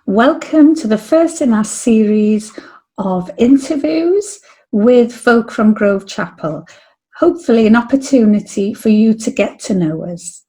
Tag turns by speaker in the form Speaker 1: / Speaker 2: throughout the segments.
Speaker 1: Welcome to the first in our series of interviews with folk from Grove Chapel. Hopefully an opportunity for you to get to know us.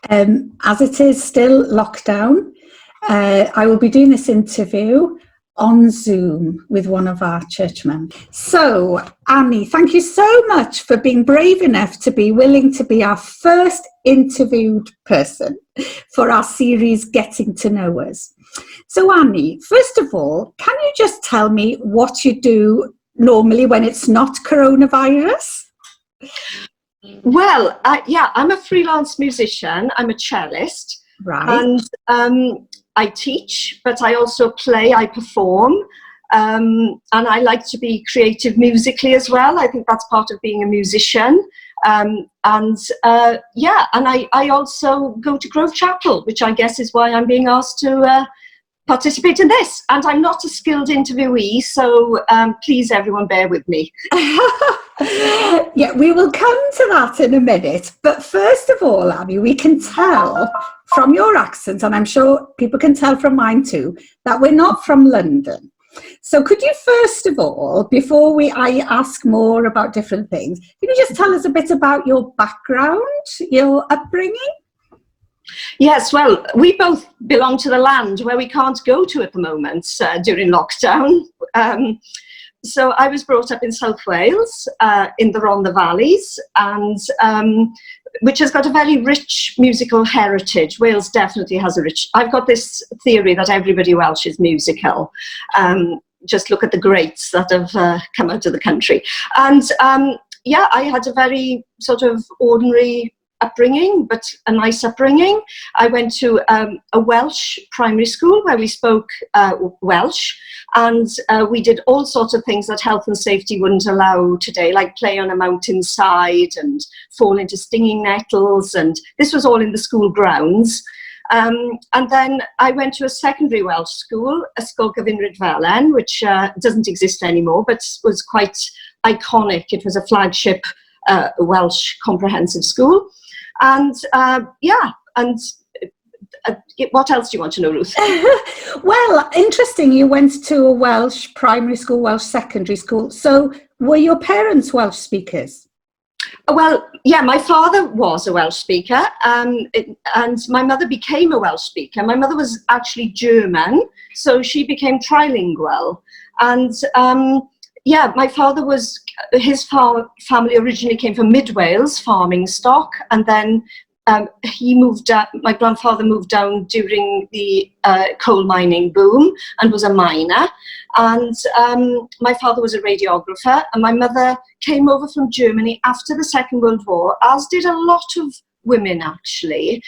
Speaker 1: As it is still lockdown, I will be doing this interview on Zoom with one of our churchmen. So, Annie, thank you so much for being brave enough to be willing to be our first interviewed person for our series Getting to Know Us. So, Annie, first of all, can you just tell me what you do normally when it's not coronavirus?
Speaker 2: Well, I'm a freelance musician. I'm a cellist.
Speaker 1: Right.
Speaker 2: And I teach, but I also play, I perform, and I like to be creative musically as well. I think that's part of being a musician. And I also go to Grove Chapel, which I guess is why I'm being asked to participate in this. And I'm not a skilled interviewee, so please everyone bear with me.
Speaker 1: Yeah, we will come to that in a minute. But first of all, Annie, we can tell from your accent, and I'm sure people can tell from mine too, that we're not from London. So could you first of all, before I ask more about different things, can you just tell us a bit about your background, your upbringing?
Speaker 2: Yes, well, we both belong to the land where we can't go to at the moment during lockdown. So I was brought up in South Wales, in the Rhondda Valleys, and which has got a very rich musical heritage. Wales definitely has a rich... I've got this theory that everybody Welsh is musical. Just look at the greats that have come out of the country. And I had a very sort of ordinary upbringing, but a nice upbringing. I went to a Welsh primary school where we spoke Welsh, and we did all sorts of things that health and safety wouldn't allow today, like play on a mountainside and fall into stinging nettles, and this was all in the school grounds. And then I went to a secondary Welsh school, Ysgol Gyfunryd Felen, which doesn't exist anymore, but was quite iconic. It was a flagship Welsh comprehensive school. And what else do you want to know, Ruth?
Speaker 1: Well, interesting. You went to a Welsh primary school, Welsh secondary school. So were your parents Welsh speakers?
Speaker 2: Well, yeah, my father was a Welsh speaker, and my mother became a Welsh speaker. My mother was actually German, so she became trilingual. And my father was, his family originally came from Mid Wales, farming stock, and then he moved down, my grandfather moved down during the coal mining boom and was a miner. And my father was a radiographer, and my mother came over from Germany after the Second World War, as did a lot of women actually,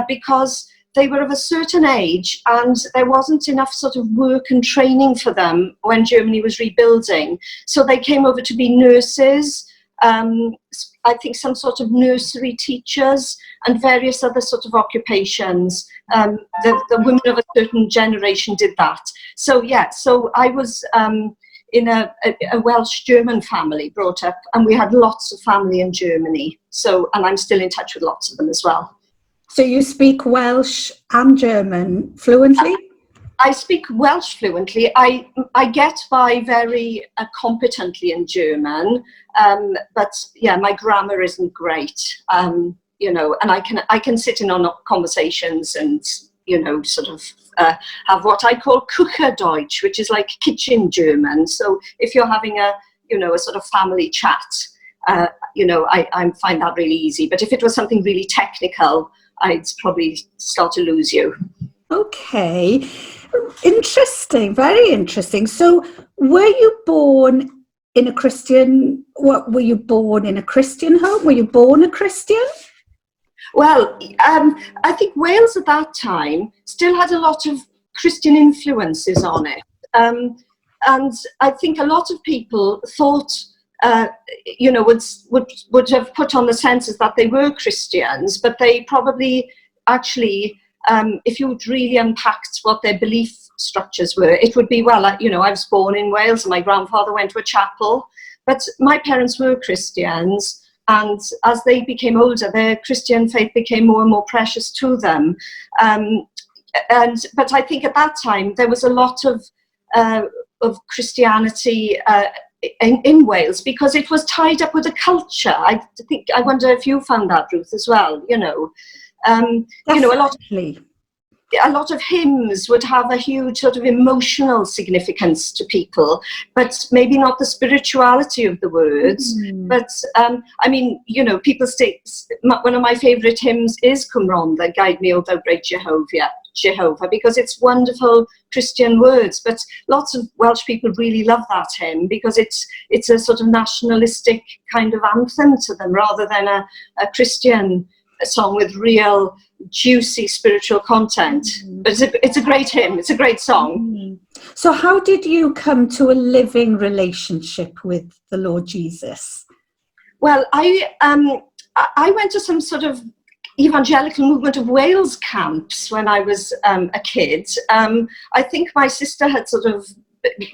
Speaker 2: because they were of a certain age and there wasn't enough sort of work and training for them when Germany was rebuilding. So they came over to be nurses, I think some sort of nursery teachers and various other sort of occupations. The women of a certain generation did that. So I was in a Welsh-German family brought up, and we had lots of family in Germany. So, and I'm still in touch with lots of them as well.
Speaker 1: So you speak Welsh and German fluently?
Speaker 2: I speak Welsh fluently. I get by very competently in German, but yeah, my grammar isn't great. And I can sit in on conversations and sort of have what I call Küchendeutsch, which is like kitchen German. So if you're having a sort of family chat, I find that really easy. But if it was something really technical, I'd probably start to lose you.
Speaker 1: Okay, interesting, very interesting. So were you born in a Christian, were you born in a Christian home? Were you born a Christian?
Speaker 2: Well, I think Wales at that time still had a lot of Christian influences on it. And I think a lot of people thought, would have put on the census that they were Christians, but they probably actually, if you would really unpacked what their belief structures were, it would be, well, I was born in Wales and my grandfather went to a chapel, but my parents were Christians, and as they became older, their Christian faith became more and more precious to them. but I think at that time there was a lot of Christianity in Wales, because it was tied up with a culture. I wonder if you found that, Ruth, as well. A lot of hymns would have a huge sort of emotional significance to people, but maybe not the spirituality of the words. But people say one of my favourite hymns is Cymronda, Guide Me, O Thou Great Jehovah, because it's wonderful Christian words. But lots of Welsh people really love that hymn because it's a sort of nationalistic kind of anthem to them, rather than a Christian song with real juicy spiritual content. But it's a great hymn, it's a great song.
Speaker 1: So how did you come to a living relationship with the Lord Jesus?
Speaker 2: Well, I went to some sort of Evangelical Movement of Wales camps when I was a kid. I think my sister had sort of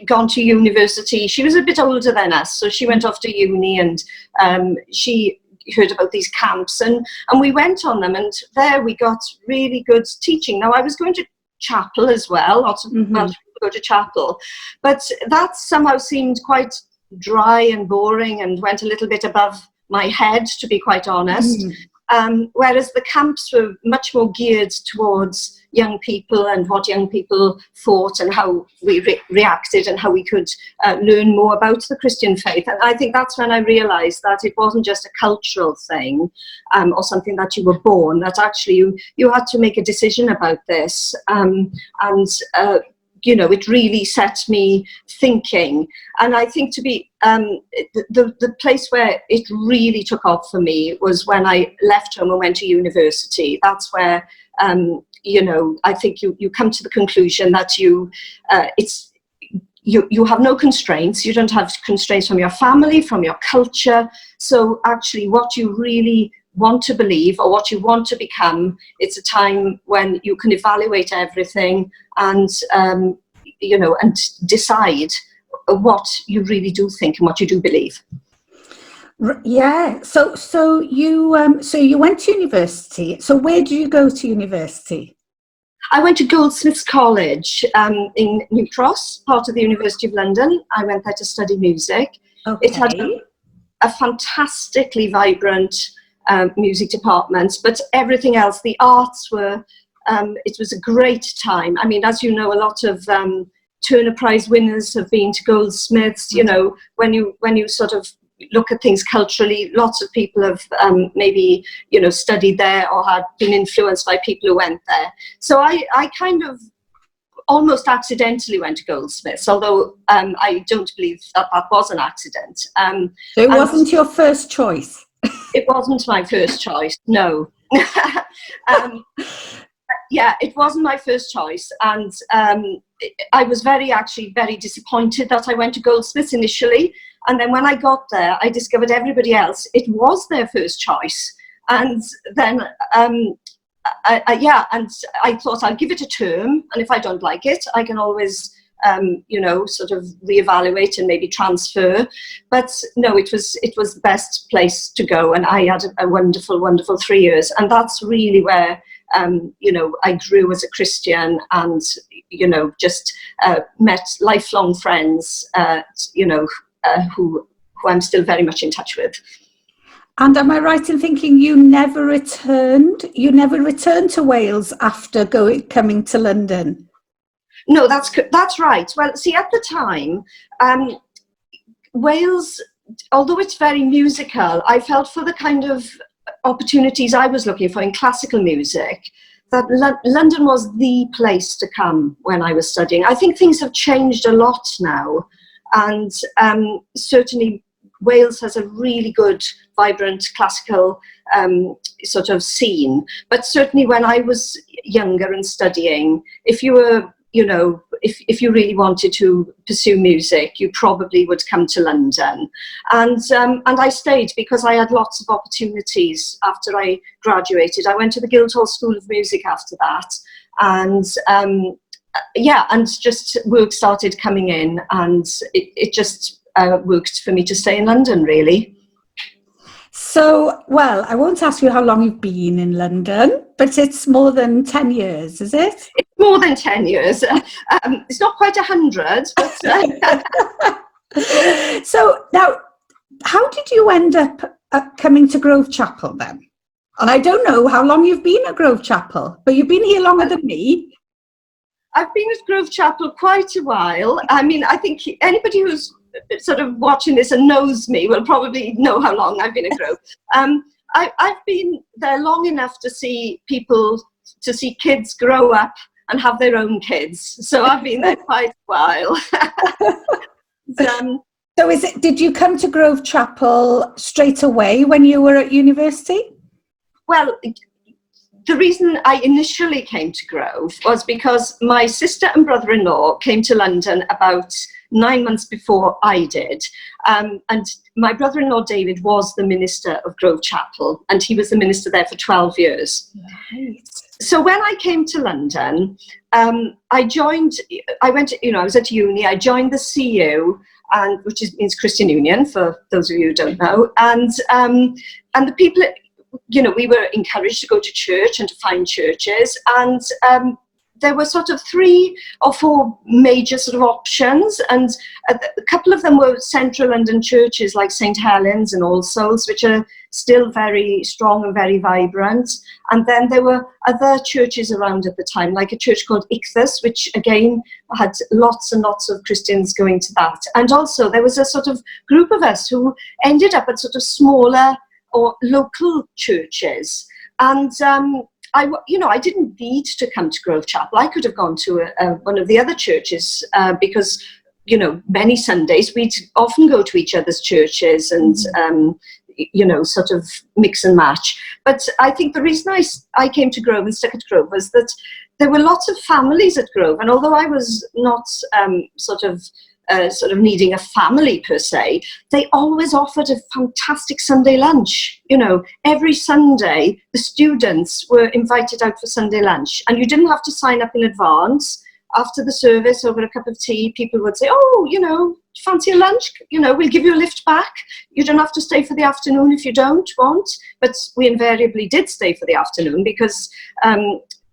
Speaker 2: gone to university. She was a bit older than us, so she went off to uni, and she heard about these camps, and we went on them, and there we got really good teaching. Now, I was going to chapel as well. Lots of Welsh people go to chapel, but that somehow seemed quite dry and boring and went a little bit above my head, to be quite honest. Whereas the camps were much more geared towards young people and what young people thought and how we reacted and how we could learn more about the Christian faith. And I think that's when I realised that it wasn't just a cultural thing or something that you were born, that actually you had to make a decision about this. It really set me thinking. And I think the place where it really took off for me was when I left home and went to university. That's where, I think you come to the conclusion that you have no constraints. You don't have constraints from your family, from your culture. So actually what you really want to believe or what you want to become, it's a time when you can evaluate everything and and decide what you really do think and what you do believe.
Speaker 1: Yeah. So you went to university. So where did you go to university?
Speaker 2: I went to Goldsmiths College in New Cross, part of the University of London. I went there to study music.
Speaker 1: Okay.
Speaker 2: It had a fantastically vibrant music department, but everything else, the arts were, it was a great time. I mean, as you know, a lot of Turner Prize winners have been to Goldsmiths. When you sort of look at things culturally, lots of people have maybe studied there or had been influenced by people who went there. So I kind of almost accidentally went to Goldsmiths, although I don't believe that was an accident.
Speaker 1: So it wasn't your first choice?
Speaker 2: It wasn't my first choice, no. Yeah, it wasn't my first choice, and I was very disappointed that I went to Goldsmiths initially, and then when I got there, I discovered everybody else, it was their first choice, and then and I thought I'll give it a term, and if I don't like it, I can always sort of reevaluate and maybe transfer. But no, it was the best place to go, and I had a wonderful 3 years, and that's really where I grew as a Christian, and just met lifelong friends who I'm still very much in touch with.
Speaker 1: And am I right in thinking you never returned to Wales after coming to London?
Speaker 2: No, that's right. Well, see, at the time, Wales, although it's very musical, I felt for the kind of opportunities I was looking for in classical music, that London was the place to come when I was studying. I think things have changed a lot now, and certainly Wales has a really good, vibrant classical sort of scene. But certainly when I was younger and studying, if you were if you really wanted to pursue music, you probably would come to London. And I stayed because I had lots of opportunities after I graduated. I went to the Guildhall School of Music after that. And and just work started coming in, and it just worked for me to stay in London, really.
Speaker 1: So, well, I won't ask you how long you've been in London, but it's more than 10 years, is it?
Speaker 2: It's more than 10 years. It's not quite 100, but...
Speaker 1: So now, how did you end up coming to Grove Chapel then? And I don't know how long you've been at Grove Chapel, but you've been here longer than me.
Speaker 2: I've been at Grove Chapel quite a while. I mean, I think anybody who's sort of watching this and knows me will probably know how long I've been at Grove. I've been there long enough to see kids grow up and have their own kids. So I've been there quite a while.
Speaker 1: So did you come to Grove Chapel straight away when you were at university?
Speaker 2: Well, the reason I initially came to Grove was because my sister and brother-in-law came to London about 9 months before I did. And my brother-in-law, David, was the minister of Grove Chapel, and he was the minister there for 12 years. Right. So when I came to London, I was at uni, I joined the CU, which means Christian Union, for those of you who don't know. And the people, we were encouraged to go to church and to find churches. And there were sort of 3 or 4 major sort of options. And a couple of them were central London churches like St. Helens and All Souls, which are still very strong and very vibrant. And then there were other churches around at the time, like a church called Ichthus, which again had lots and lots of Christians going to that. And also there was a sort of group of us who ended up at sort of smaller or local churches. And I didn't need to come to Grove Chapel. I could have gone to one of the other churches because, many Sundays we'd often go to each other's churches and, sort of mix and match. But I think the reason I came to Grove and stuck at Grove was that there were lots of families at Grove. And although I was not sort of needing a family per se, they always offered a fantastic Sunday lunch. Every Sunday the students were invited out for Sunday lunch, and you didn't have to sign up in advance. After the service, over a cup of tea, people would say, fancy a lunch? We'll give you a lift back. You don't have to stay for the afternoon if you don't want. But we invariably did stay for the afternoon because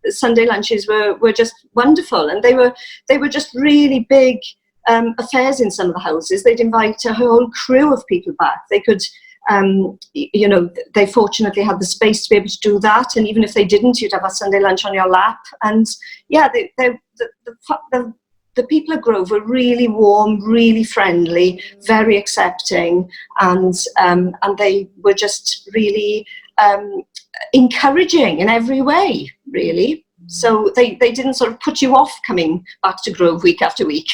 Speaker 2: Sunday lunches were just wonderful, and they were just really big affairs in some of the houses. They'd invite a whole crew of people back. They could, they fortunately had the space to be able to do that. And even if they didn't, you'd have a Sunday lunch on your lap. And yeah, the people at Grove were really warm, really friendly, very accepting, and they were just really encouraging in every way, really. So they didn't sort of put you off coming back to Grove week after week.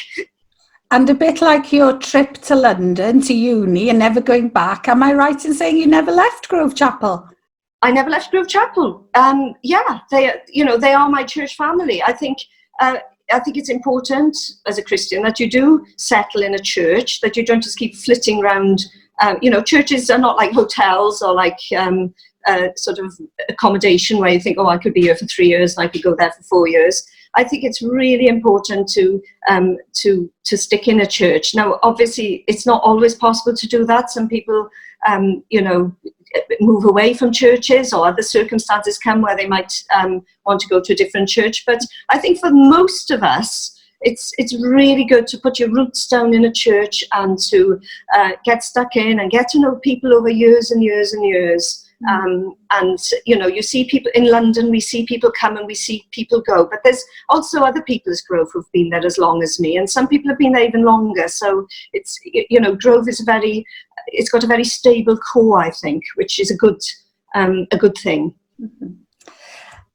Speaker 1: And a bit like your trip to London, to uni, and never going back. Am I right in saying you never left Grove Chapel?
Speaker 2: I never left Grove Chapel. They are my church family. I think it's important as a Christian that you do settle in a church, that you don't just keep flitting around. Churches are not like hotels or like sort of accommodation where you think, I could be here for 3 years and I could go there for 4 years. I think it's really important to stick in a church. Now, obviously, it's not always possible to do that. Some people, move away from churches, or other circumstances come where they might want to go to a different church. But I think for most of us, it's really good to put your roots down in a church and to get stuck in and get to know people over years and years and years. You see people in London, we see people come and we see people go, but there's also other people as Grove who've been there as long as me, and some people have been there even longer. So it's, Grove is it's got a very stable core, I think, which is a good thing.
Speaker 1: Mm-hmm.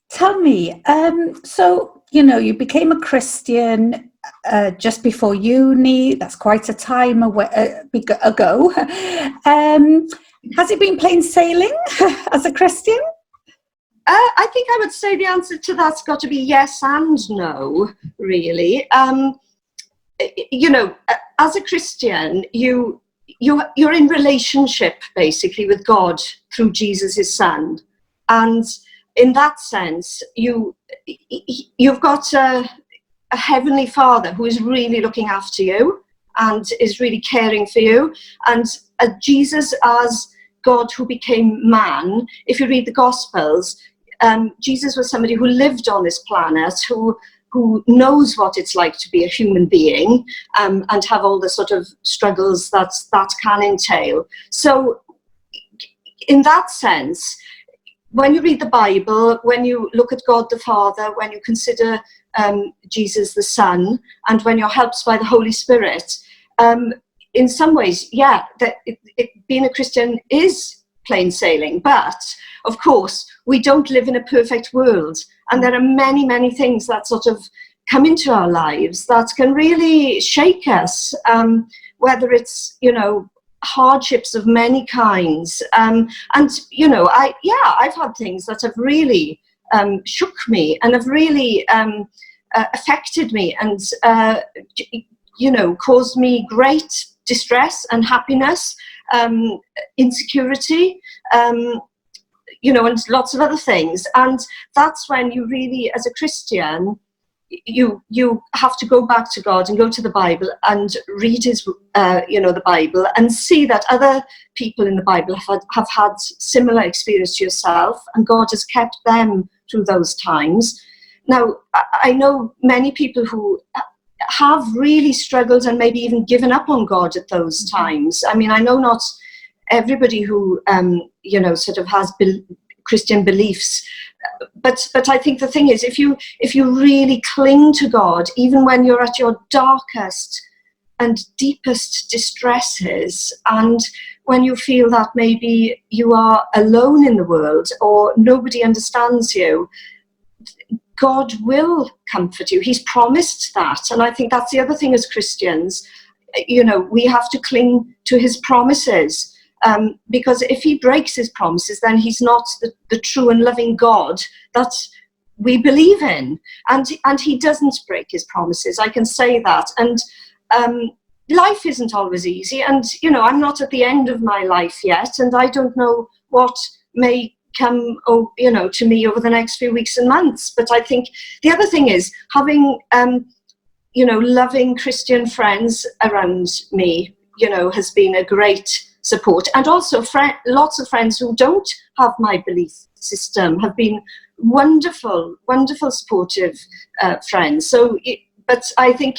Speaker 1: Tell me, so you became a Christian just before uni. That's quite a time ago. Has it been plain sailing as a Christian?
Speaker 2: I think I would say the answer to that's got to be yes and no, really. As a Christian, you're in relationship basically with God through Jesus, his son. And in that sense, you've got a heavenly Father who is really looking after you and is really caring for you. And Jesus as God who became man. If you read the Gospels, Jesus was somebody who lived on this planet, who knows what it's like to be a human being, and have all the sort of struggles that can entail. So in that sense, when you read the Bible, when you look at God the Father, when you consider Jesus the Son, and when you're helped by the Holy Spirit, in some ways, yeah, being a Christian is plain sailing. But of course, we don't live in a perfect world, and there are many, many things that sort of come into our lives that can really shake us, whether it's, hardships of many kinds. And, I've had things that have really shook me and have really affected me and, caused me great distress and happiness, insecurity, and lots of other things. And that's when you really, as a Christian, you have to go back to God and go to the Bible and read his, the Bible, and see that other people in the Bible have had similar experience to yourself, and God has kept them through those times. Now, I know many people who have really struggled and maybe even given up on God at those times. I mean, I know not everybody who, sort of has Christian beliefs, but I think the thing is, if you really cling to God, even when you're at your darkest and deepest distresses, and when you feel that maybe you are alone in the world or nobody understands you, God will comfort you. He's promised that. And I think that's the other thing as Christians, we have to cling to his promises. Because if he breaks his promises, then he's not the true and loving God that we believe in. And he doesn't break his promises, I can say that. And life isn't always easy. And, I'm not at the end of my life yet, and I don't know what may come, to me over the next few weeks and months. But I think the other thing is having, loving Christian friends around me, has been a great support. And also lots of friends who don't have my belief system have been wonderful, wonderful supportive friends. So, but I think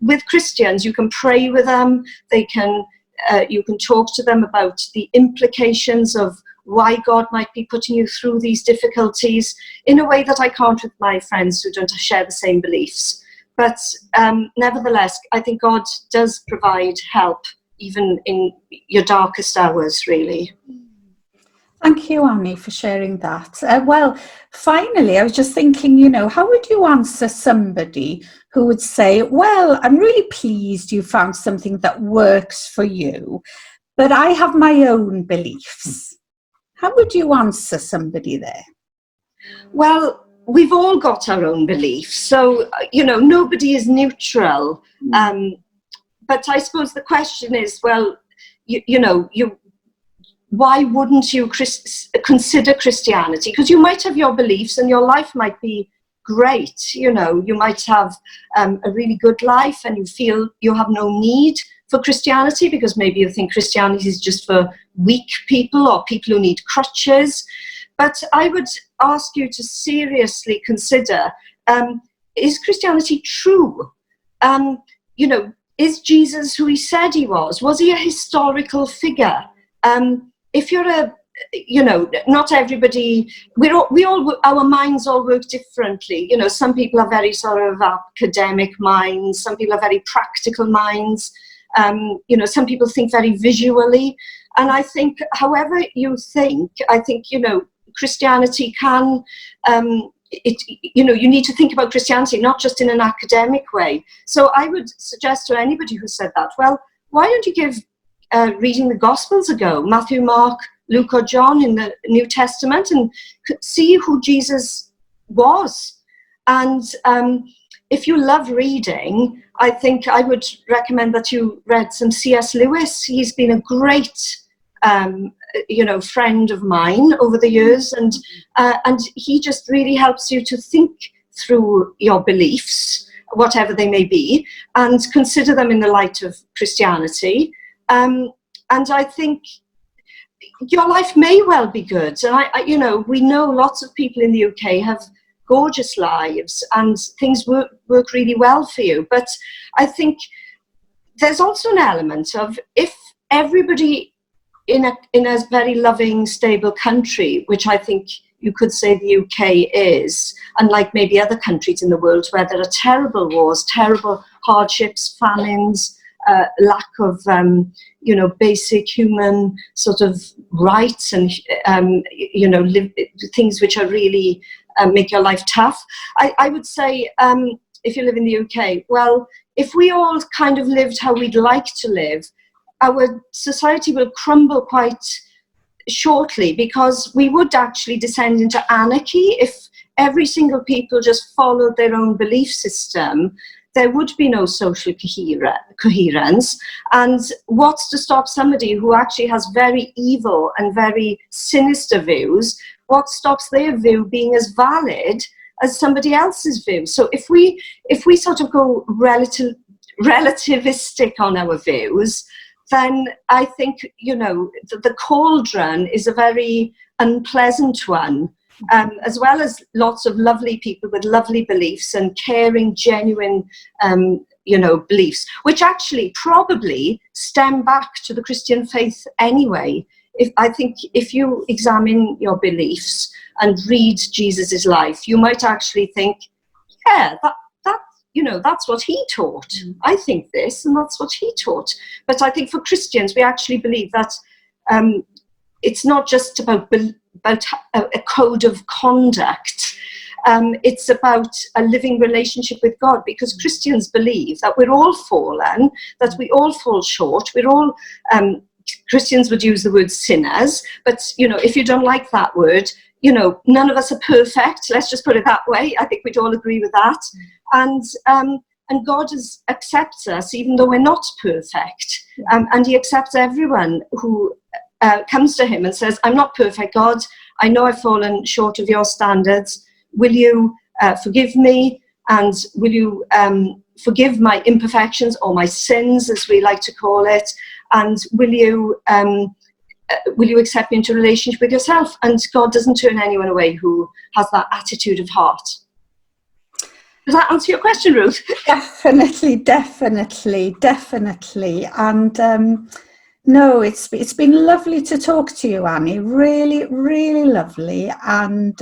Speaker 2: with Christians, you can pray with them. You can talk to them about the implications of why God might be putting you through these difficulties in a way that I can't with my friends who don't share the same beliefs. But nevertheless, I think God does provide help even in your darkest hours, really.
Speaker 1: Thank you, Annie, for sharing that. Well, finally, I was just thinking, how would you answer somebody who would say, well, I'm really pleased you found something that works for you, but I have my own beliefs. How would you answer somebody there?
Speaker 2: Well, we've all got our own beliefs. So, nobody is neutral. But I suppose the question is, well, why wouldn't you consider Christianity? Because you might have your beliefs and your life might be great. You might have a really good life and you feel you have no need for Christianity because maybe you think Christianity is just for weak people or people who need crutches. But I would ask you to seriously consider, is Christianity true? Is Jesus who he said he was? Was he a historical figure? If you're not everybody, our minds all work differently. Some people are very sort of academic minds, some people are very practical minds, some people think very visually. And I think, however you think, Christianity can, you need to think about Christianity, not just in an academic way. So I would suggest to anybody who said that, well, why don't you give reading the Gospels a go, Matthew, Mark, Luke or John in the New Testament, and see who Jesus was. And if you love reading, I think I would recommend that you read some C.S. Lewis. He's been a great friend of mine over the years, and he just really helps you to think through your beliefs, whatever they may be, and consider them in the light of Christianity. And I think, your life may well be good. And you know, we know lots of people in the UK have gorgeous lives and things work really well for you. But I think there's also an element of, if everybody in a very loving, stable country, which I think you could say the UK is, unlike maybe other countries in the world where there are terrible wars, terrible hardships, famines, lack of you know, basic human sort of rights, and you know, things which are really make your life tough. I would say, if you live in the UK, well, if we all kind of lived how we'd like to live, our society will crumble quite shortly, because we would actually descend into anarchy if every single people just followed their own belief system. There would be no social coherence. And what's to stop somebody who actually has very evil and very sinister views? What stops their view being as valid as somebody else's view? So if we sort of go relativistic on our views, then I think, you know, the cauldron is a very unpleasant one. As well as lots of lovely people with lovely beliefs and caring, genuine, you know, beliefs, which actually probably stem back to the Christian faith anyway. I think if you examine your beliefs and read Jesus's life, you might actually think, yeah, that you know, that's what he taught. I think this, and that's what he taught. But I think for Christians, we actually believe that it's not just about a code of conduct. It's about a living relationship with God, because Christians believe that we're all fallen, that we all fall short. We're all, Christians would use the word sinners, but, you know, if you don't like that word, you know, none of us are perfect. Let's just put it that way. I think we'd all agree with that. And God accepts us even though we're not perfect. And he accepts everyone who comes to him and says, I'm not perfect, God. I know I've fallen short of your standards. Will you forgive me? And will you forgive my imperfections, or my sins, as we like to call it? And will you accept me into a relationship with yourself? And God doesn't turn anyone away who has that attitude of heart. Does that answer your question, Ruth?
Speaker 1: Definitely. And no, it's been lovely to talk to you, Annie. Really, really lovely. And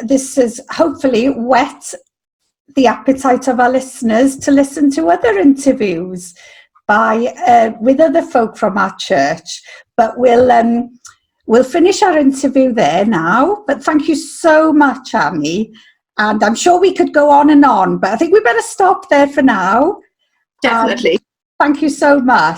Speaker 1: this has hopefully whet the appetite of our listeners to listen to other interviews with other folk from our church. But we'll finish our interview there now. But thank you so much, Annie. And I'm sure we could go on, but I think we better stop there for now.
Speaker 2: Definitely.
Speaker 1: Thank you so much.